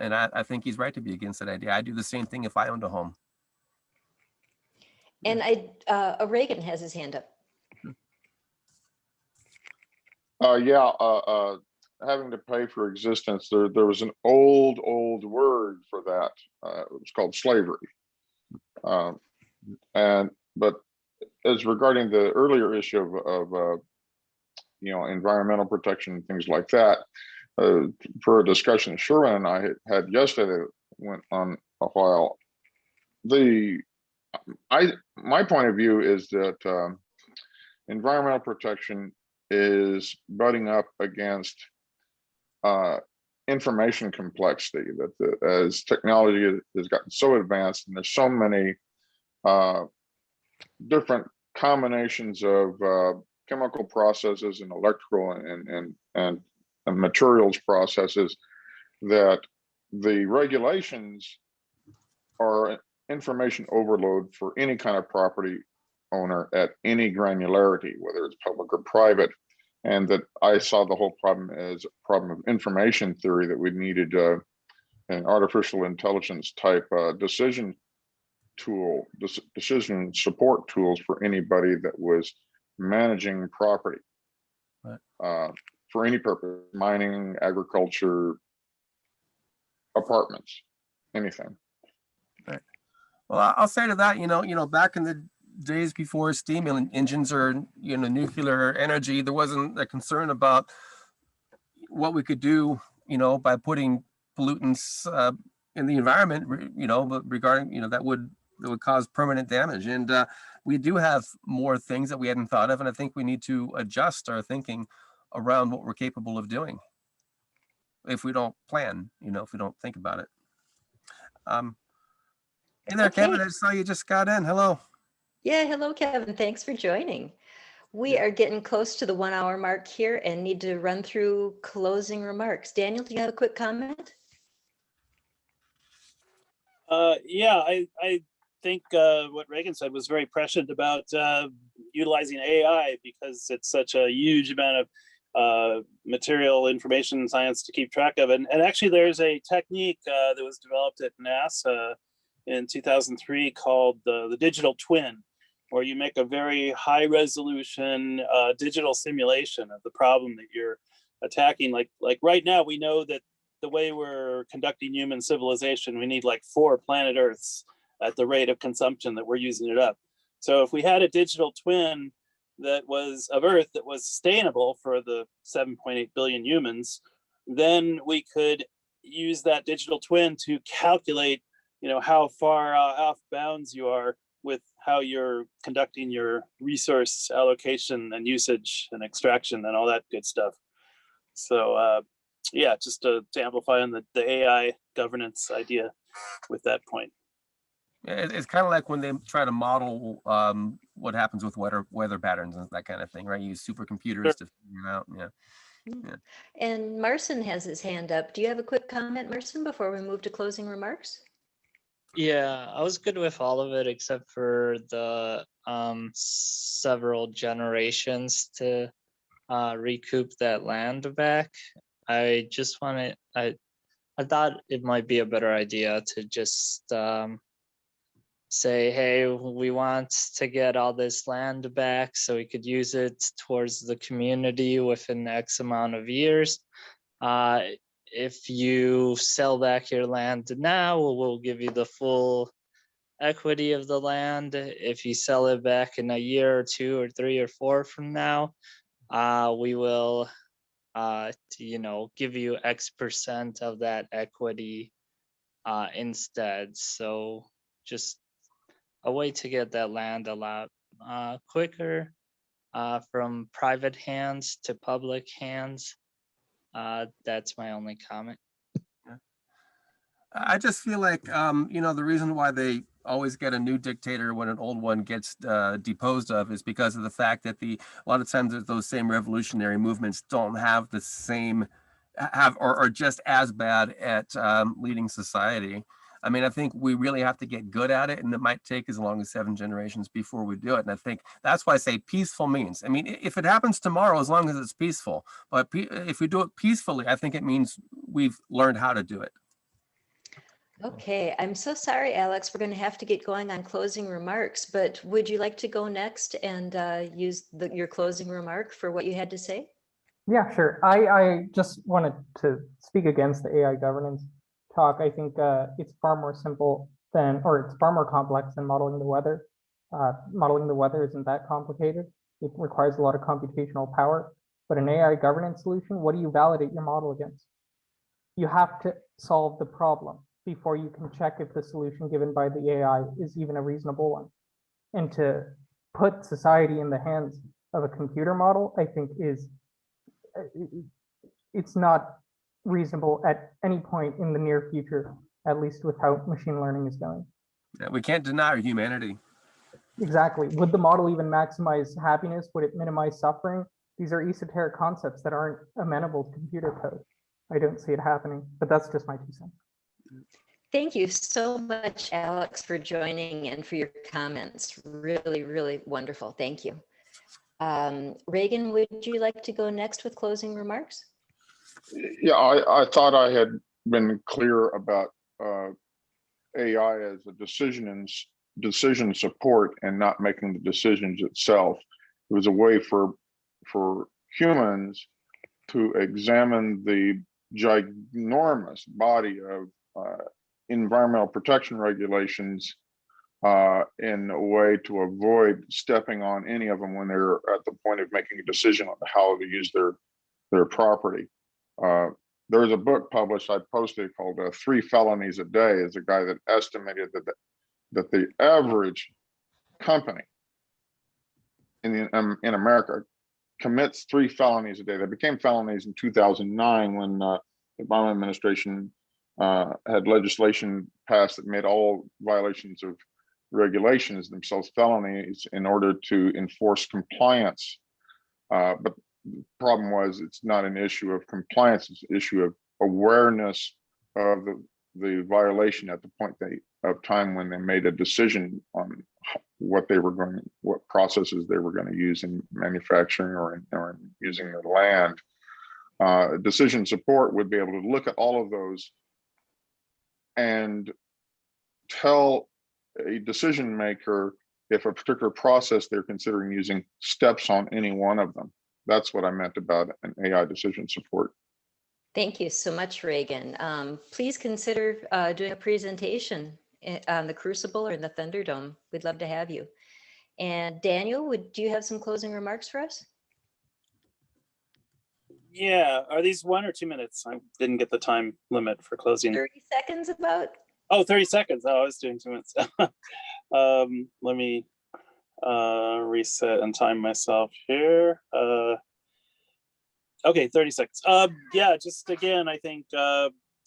And I think he's right to be against that idea. I do the same thing if I owned a home. And Reagan has his hand up. Yeah, having to pay for existence, there was an old word for that. It was called slavery. But as regarding the earlier issue of environmental protection and things like that, for a discussion Sherwin and I had yesterday that went on a while. My point of view is that environmental protection is butting up against information complexity, that as technology has gotten so advanced and there's so many different combinations of chemical processes and electrical and materials processes, that the regulations are information overload for any kind of property owner at any granularity, whether it's public or private. And that I saw the whole problem as a problem of information theory, that we needed an artificial intelligence type decision support tools for anybody that was managing property. Right. For any purpose, mining, agriculture, apartments, anything. Right. Well, I'll say to that, back in the days before steam engines or nuclear energy, there wasn't a concern about what we could do, by putting pollutants in the environment, but regarding, that would cause permanent damage. And we do have more things that we hadn't thought of, and I think we need to adjust our thinking around what we're capable of doing if we don't plan, if we don't think about it. Hey there, Okay. Kevin, I saw you just got in. Hello. Yeah, hello, Kevin. Thanks for joining. We are getting close to the 1 hour mark here and need to run through closing remarks. Daniel, do you have a quick comment? Yeah, I think what Reagan said was very prescient about utilizing AI, because it's such a huge amount of material, information, science to keep track of. And actually, there's a technique that was developed at NASA in 2003 called the digital twin, where you make a very high resolution digital simulation of the problem that you're attacking. Like right now, we know that the way we're conducting human civilization, we need like 4 planet Earths at the rate of consumption that we're using it up. So if we had a digital twin that was of Earth that was sustainable for the 7.8 billion humans, then we could use that digital twin to calculate, how far off bounds you are with how you're conducting your resource allocation and usage and extraction and all that good stuff. So yeah, just to amplify on the AI governance idea with that point. It's kind of like when they try to model what happens with weather patterns and that kind of thing, right? You use supercomputers to figure it out. Yeah. And Marcin has his hand up. Do you have a quick comment, Marcin, before we move to closing remarks? Yeah, I was good with all of it except for the several generations to recoup that land back. I just wanted, I thought it might be a better idea to just say, hey, we want to get all this land back so we could use it towards the community within X amount of years. If you sell back your land now, we'll give you the full equity of the land. If you sell it back in a year or 2 or 3 or 4 from now, we will give you X% of that equity instead. So just a way to get that land a lot quicker from private hands to public hands. That's my only comment. I just feel like, the reason why they always get a new dictator when an old one gets deposed of is because of the fact that a lot of times those same revolutionary movements don't have the same, or just as bad at leading society. I mean, I think we really have to get good at it, and it might take as long as 7 generations before we do it. And I think that's why I say peaceful means. I mean, if it happens tomorrow, as long as it's peaceful, but if we do it peacefully, I think it means we've learned how to do it. Okay, I'm so sorry, Alex. We're going to have to get going on closing remarks, but would you like to go next and use your closing remark for what you had to say? Yeah, sure. I just wanted to speak against the AI governance talk. I think it's far more simple than, or it's far more complex than modeling the weather. Modeling the weather isn't that complicated. It requires a lot of computational power. But an AI governance solution, what do you validate your model against? You have to solve the problem before you can check if the solution given by the AI is even a reasonable one. And to put society in the hands of a computer model, I think it's not reasonable at any point in the near future, at least with how machine learning is going. Yeah, we can't deny our humanity. Exactly. Would the model even maximize happiness? Would it minimize suffering? These are esoteric concepts that aren't amenable to computer code. I don't see it happening, but that's just my 2 cents. Thank you so much, Alex, for joining and for your comments. Really, really wonderful. Thank you. Reagan, would you like to go next with closing remarks? Yeah, I thought I had been clear about AI as a decision support and not making the decisions itself. It was a way for humans to examine the ginormous body of environmental protection regulations in a way to avoid stepping on any of them when they're at the point of making a decision on how to use their property. There was a book published, I posted, called 3 Felonies a Day. Is a guy that estimated that the average company in America commits 3 felonies a day. They became felonies in 2009 when the Obama administration had legislation passed that made all violations of regulations themselves felonies in order to enforce compliance. But the problem was it's not an issue of compliance, it's an issue of awareness of the violation at the point of time when they made a decision on what processes they were going to use in manufacturing or in using their land. Decision support would be able to look at all of those and tell a decision maker if a particular process they're considering using steps on any one of them. That's what I meant about an AI decision support. Thank you so much, Reagan. Please consider doing a presentation on the Crucible or in the Thunderdome. We'd love to have you. And Daniel, do you have some closing remarks for us? Yeah, are these 1 or 2 minutes? I didn't get the time limit for closing. 30 seconds about? Oh, 30 seconds. Oh, I was doing 2 minutes. Let me reset and time myself here. Okay, 30 seconds. Yeah, just again, I think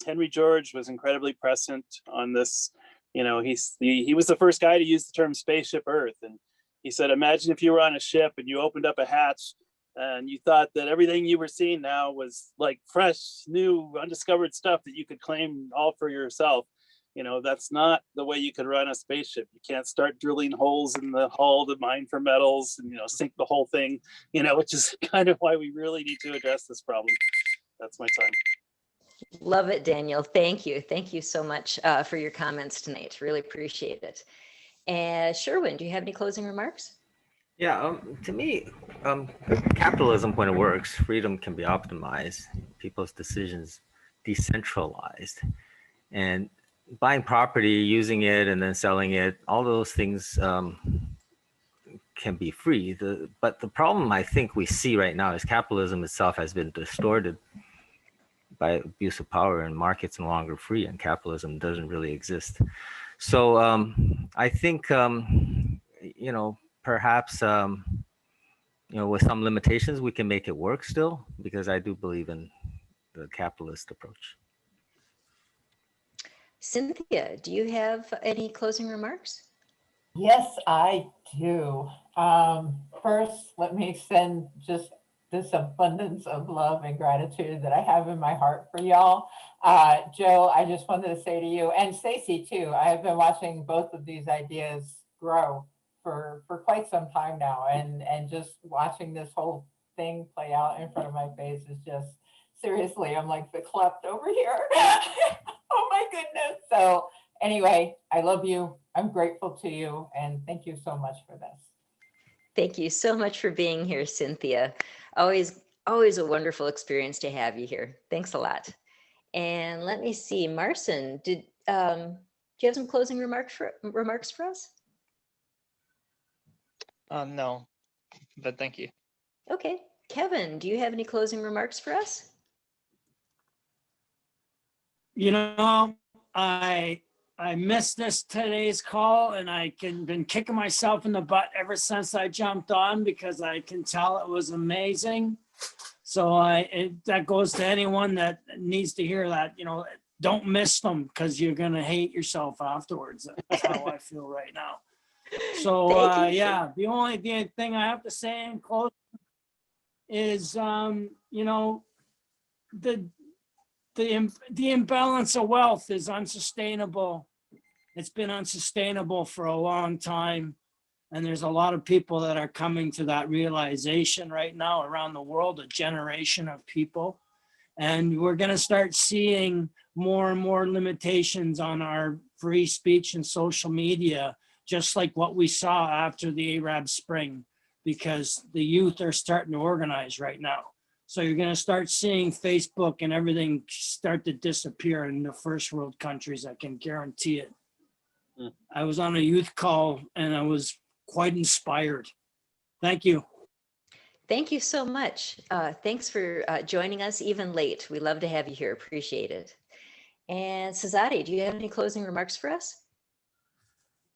Henry George was incredibly prescient on this. You know, he was the first guy to use the term spaceship Earth. And he said, imagine if you were on a ship and you opened up a hatch and you thought that everything you were seeing now was like fresh, new, undiscovered stuff that you could claim all for yourself. You know, that's not the way you could run a spaceship. You can't start drilling holes in the hull to mine for metals and, you know, sink the whole thing, you know, which is kind of why we really need to address this problem. That's my time. Love it, Daniel. Thank you. Thank you so much for your comments tonight. Really appreciate it. And Sherwin, do you have any closing remarks? Yeah, to me, capitalism, when it works, freedom can be optimized, people's decisions decentralized, and buying property, using it, and then selling it, all those things can be free. But the problem I think we see right now is capitalism itself has been distorted by abuse of power, and markets no longer free, and capitalism doesn't really exist. So I think, you know, perhaps, you know, with some limitations, we can make it work still, because I do believe in the capitalist approach. Cynthia, do you have any closing remarks? Yes, I do. First, let me extend just this abundance of love and gratitude that I have in my heart for y'all. Joe, I just wanted to say to you, and Stacy too, I have been watching both of these ideas grow for quite some time now, and just watching this whole thing play out in front of my face is just, seriously, I'm like beklept over here. Oh my goodness. So anyway, I love you. I'm grateful to you. And thank you so much for this. Thank you so much for being here, Cynthia. Always Always a wonderful experience to have you here. Thanks a lot. And let me see, Marcin, do you have some closing remarks for us? No, but thank you. Okay. Kevin, do you have any closing remarks for us? You know, I missed today's call, and been kicking myself in the butt ever since I jumped on, because I can tell it was amazing. So that goes to anyone that needs to hear that. You know, don't miss them, because you're gonna hate yourself afterwards. That's how I feel right now. So yeah, the only thing I have to say in closing is, you know, the imbalance of wealth is unsustainable. It's been unsustainable for a long time. And there's a lot of people that are coming to that realization right now around the world, a generation of people. And we're going to start seeing more and more limitations on our free speech and social media, just like what we saw after the Arab Spring, because the youth are starting to organize right now. So you're going to start seeing Facebook and everything start to disappear in the first world countries. I can guarantee it. I was on a youth call and I was quite inspired. Thank you. Thank you so much. Thanks for joining us even late. We love to have you here. Appreciate it. And Sazadi, do you have any closing remarks for us?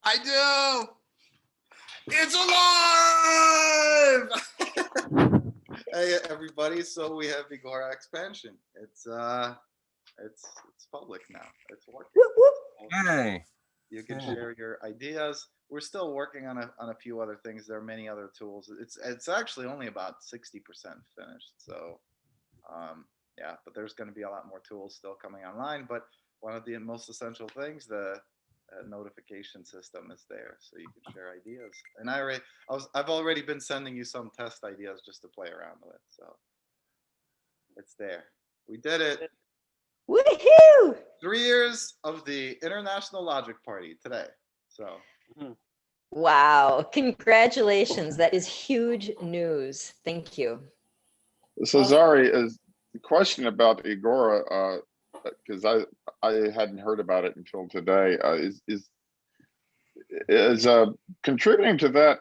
I do. It's alive. Hey everybody, so we have Agora expansion. It's public now. It's working. Whoop, whoop. Hey. You can share your ideas. We're still working on a few other things. There are many other tools. It's actually only about 60% finished. So yeah, but there's going to be a lot more tools still coming online. But one of the most essential things, the notification system is there, so you can share ideas. And I've already been sending you some test ideas just to play around with. So it's there. We did it. Woohoo! 3 years of the International Logic Party today. So. Wow, congratulations. That is huge news. Thank you. So Zari, is the question about Agora, because I hadn't heard about it until today, is contributing to that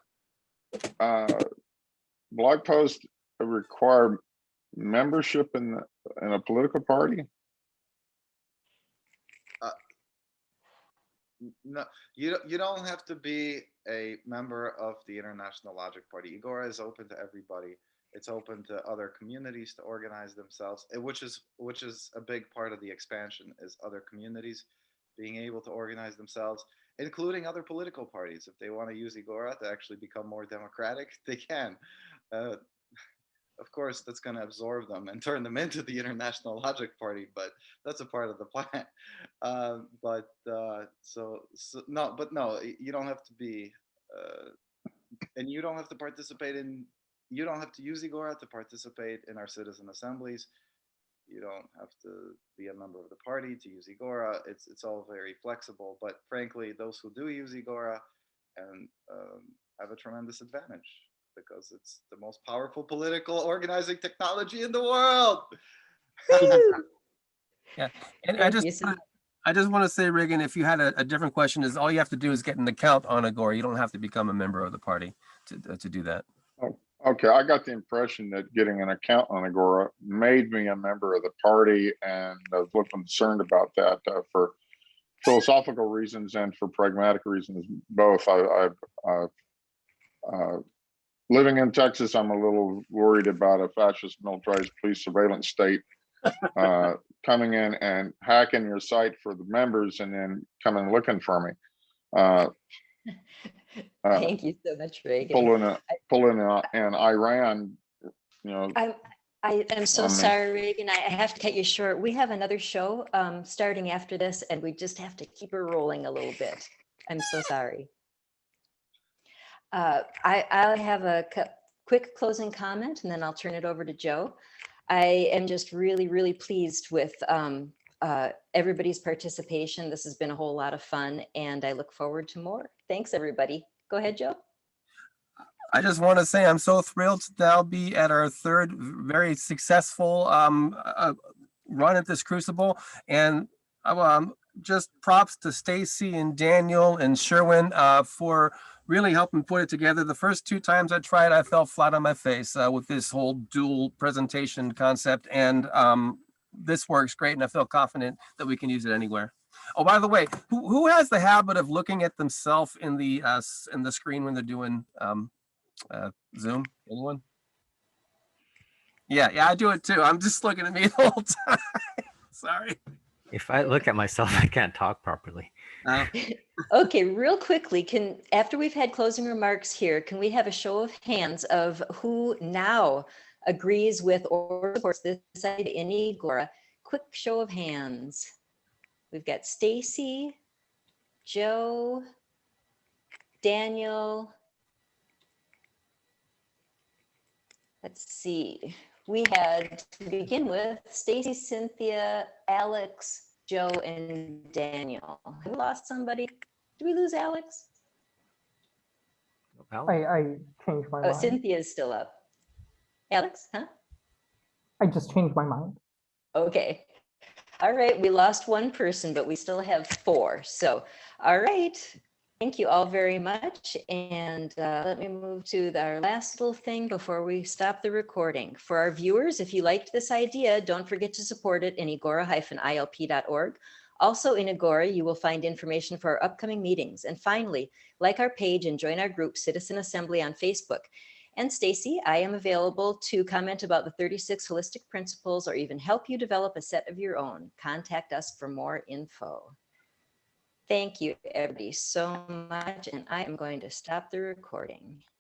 blog post require membership in a political party? No, you don't have to be a member of the International Logic Party. Agora is open to everybody. It's open to other communities to organize themselves, which is a big part of the expansion, is other communities being able to organize themselves, including other political parties. If they want to use Agora to actually become more democratic, they can. Of course, that's going to absorb them and turn them into the International Logic Party, but that's a part of the plan. No, you don't have to be, and you don't have to participate in. You don't have to use Agora to participate in our citizen assemblies. You don't have to be a member of the party to use Agora. It's all very flexible. But frankly, those who do use Agora and have a tremendous advantage, because it's the most powerful political organizing technology in the world. Yeah, and I just want to say, Reagan, if you had a different question, is all you have to do is get an account on Agora. You don't have to become a member of the party to do that. Oh, okay, I got the impression that getting an account on Agora made me a member of the party, and I was a little concerned about that for philosophical reasons and for pragmatic reasons, both. Living in Texas, I'm a little worried about a fascist militarized police surveillance state coming in and hacking your site for the members and then coming looking for me. Thank you so much, Reagan. Pulling in Iran, you know. I am so sorry, Reagan. I have to cut you short. We have another show starting after this, and we just have to keep her rolling a little bit. I'm so sorry. I'll have a quick closing comment, and then I'll turn it over to Joe. I am just really, really pleased with everybody's participation. This has been a whole lot of fun, and I look forward to more. Thanks, everybody. Go ahead, Joe. I just want to say I'm so thrilled to now be at our third very successful run at this Crucible, and just props to Stacy and Daniel and Sherwin for really helping put it together. The first 2 times I tried, I fell flat on my face with this whole dual presentation concept, and this works great, and I feel confident that we can use it anywhere. Oh, by the way, who has the habit of looking at themselves in the screen when they're doing Zoom? Anyone? Yeah, I do it too. I'm just looking at me the whole time. Sorry. If I look at myself, I can't talk properly. Okay, real quickly, after we've had closing remarks here, can we have a show of hands of who now agrees with or supports this idea in Agora? Quick show of hands. We've got Stacy, Joe, Daniel. Let's see. We had, to begin with, Stacy, Cynthia, Alex, Joe, and Daniel. We lost somebody. Did we lose Alex? I changed my Oh, mind. Cynthia is still up. Alex, huh? I just changed my mind. Okay. All right, we lost one person, but we still have 4. So, all right. Thank you all very much. And let me move to our last little thing before we stop the recording. For our viewers, if you liked this idea, don't forget to support it in agora-ilp.org. Also in Agora, you will find information for our upcoming meetings. And finally, like our page and join our group Citizen Assembly on Facebook. And Stacy, I am available to comment about the 36 holistic principles or even help you develop a set of your own. Contact us for more info. Thank you, everybody, so much. And I am going to stop the recording.